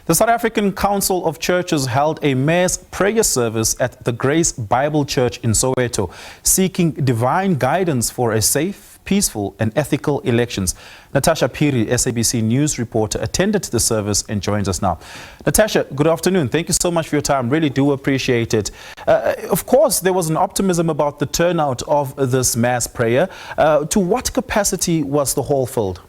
The South African Council of Churches held a mass prayer service at the Grace Bible Church in Soweto, seeking divine guidance for a safe, peaceful and ethical elections. Natasha, Phiri, SABC news reporter, attended the service and joins us now. Natasha, good afternoon. Thank you so much for your time. Really do appreciate it. Of course, there was an optimism about the turnout of this mass prayer. To what capacity was the hall filled?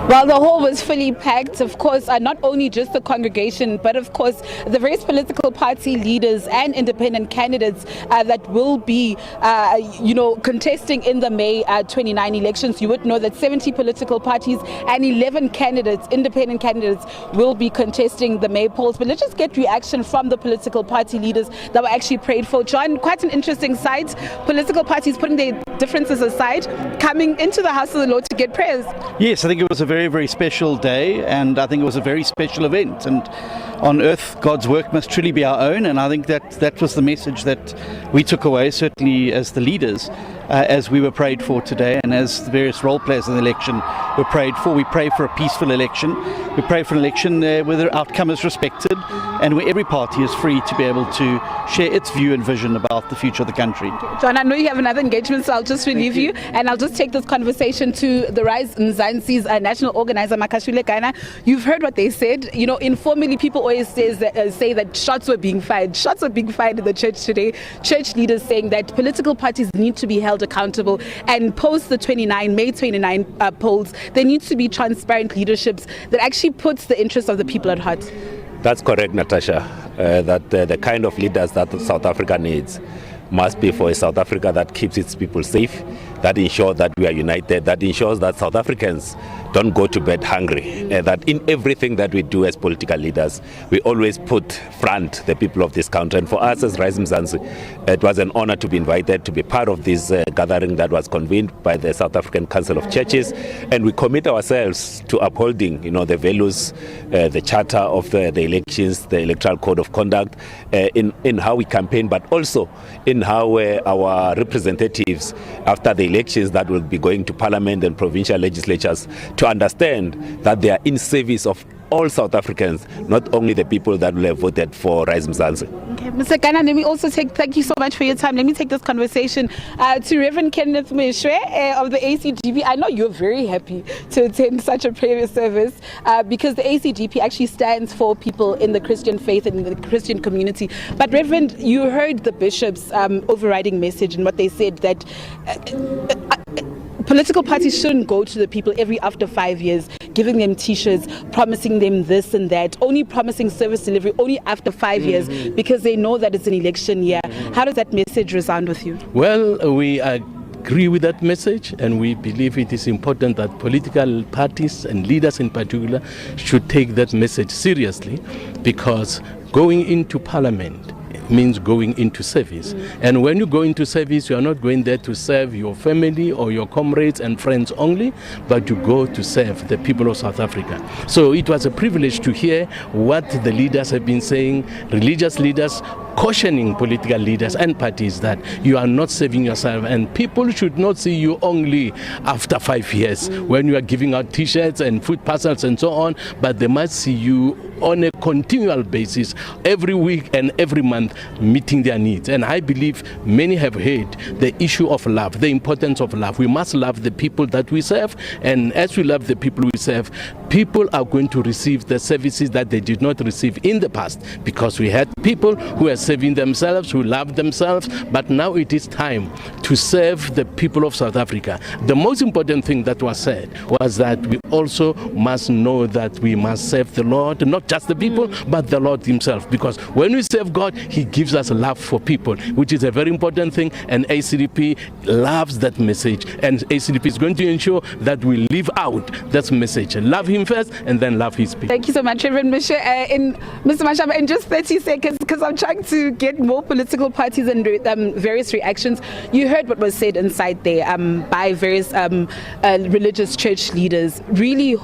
Well, the hall was fully packed, of course, not only just the congregation, but of course the various political party leaders and independent candidates that will be, contesting in the May 29 elections. You would know that 70 political parties and 11 candidates, independent candidates, will be contesting the May polls. But let's just get reaction from the political party leaders that were actually prayed for. John, quite an interesting sight. Political parties putting their differences aside, coming into the house of the Lord to get prayers. Yes, I think it was a very, very special day, and I think it was a very special event. And on earth, God's work must truly be our own, and I think that was the message that we took away, certainly as the leaders, as we were prayed for today, and as the various role players in the election were prayed for. We pray for a peaceful election. We pray for an election where the outcome is respected, and where every party is free to be able to share its view and vision about the future of the country. John, I know you have another engagement, so I'll just relieve you, and I'll just take this conversation to the Rise Mzansi's national organizer, Makashule. You've heard what they said. You know, informally, people always say that shots were being fired. Shots were being fired in the church today. Church leaders saying that political parties need to be held accountable, and post the May 29 polls, there needs to be transparent leaderships that actually puts the interests of the people at heart. That's correct, Natasha. That the kind of leaders that South Africa needs must be for a South Africa that keeps its people safe, that ensures that we are united, that ensures that South Africans don't go to bed hungry, that in everything that we do as political leaders, we always put front the people of this country. And for us as Rise Mzansi, it was an honor to be invited to be part of this gathering that was convened by the South African Council of Churches, and we commit ourselves to upholding, the values, the charter of the elections, the electoral code of conduct, in how we campaign, but also in how our representatives after the elections that will be going to Parliament and provincial legislatures to understand that they are in service of all South Africans, not only the people that will have voted for Rise Mzansi. Okay, Mr. Ghana, let me also thank you so much for your time. Let me take this conversation to Reverend Kenneth Meshwe of the ACGP. I know you're very happy to attend such a prayer service because the ACGP actually stands for people in the Christian faith and in the Christian community. But Reverend, you heard the bishop's overriding message and what they said, that political parties shouldn't go to the people after 5 years, giving them t-shirts, promising them this and that, only promising service delivery only after 5 years, because they know that it's an election year. How does that message resound with you? Well, we agree with that message, and we believe it is important that political parties and leaders in particular should take that message seriously, because going into Parliament means going into service. And when you go into service, you are not going there to serve your family or your comrades and friends only, but you go to serve the people of South Africa. So it was a privilege to hear what the leaders have been saying, religious leaders cautioning political leaders and parties that you are not saving yourself, and people should not see you only after 5 years when you are giving out t-shirts and food parcels and so on, but they must see you on a continual basis, every week and every month, meeting their needs. And I believe many have heard the issue of love, the importance of love. We must love the people that we serve, and as we love the people we serve, people are going to receive the services that they did not receive in the past, because we had people who are serving themselves, who love themselves, but now it is time to serve the people of South Africa. The most important thing that was said was that we also must know that we must serve the Lord, not just the people, but the Lord himself, because when we serve God, he gives us love for people, which is a very important thing, and ACDP loves that message, and ACDP is going to ensure that we live out that message. Love him first, and then love his people. Thank you so much, Reverend Mr. Mashaba. In just 30 seconds, because I'm trying to get more political parties and various reactions. You heard what was said inside there by various religious church leaders, really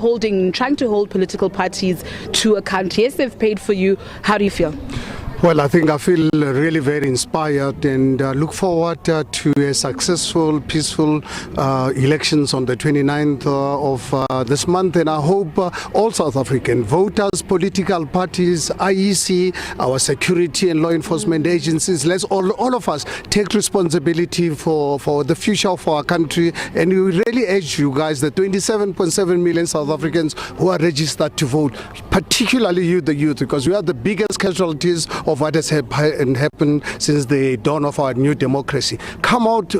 trying to hold political parties to account. Yes, they've paid for you. How do you feel? Well, I think I feel really very inspired and look forward to a successful, peaceful elections on the 29th of this month. And I hope all South African voters, political parties, IEC, our security and law enforcement agencies, let's all of us take responsibility for the future of our country. And we really urge you guys, the 27.7 million South Africans who are registered to vote, particularly you, the youth, because we are the biggest casualties of what has happened since the dawn of our new democracy. Come out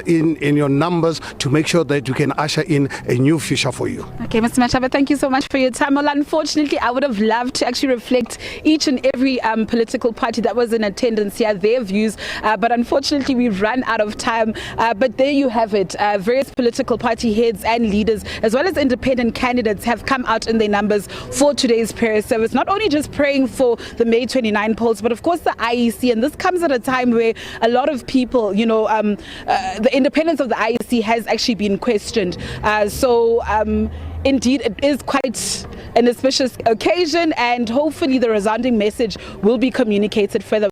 in your numbers to make sure that you can usher in a new future for you. Okay, Mr. Mashaba, thank you so much for your time. Well, unfortunately, I would have loved to actually reflect each and every political party that was in attendance here, their views, but unfortunately, we've run out of time. But there you have it. Various political party heads and leaders, as well as independent candidates, have come out in their numbers for today's prayer service, not only just praying for the May 29 polls, but of course the IEC. And this comes at a time where a lot of people, the independence of the IEC has actually been questioned. Indeed, it is quite an auspicious occasion, and hopefully the resounding message will be communicated further.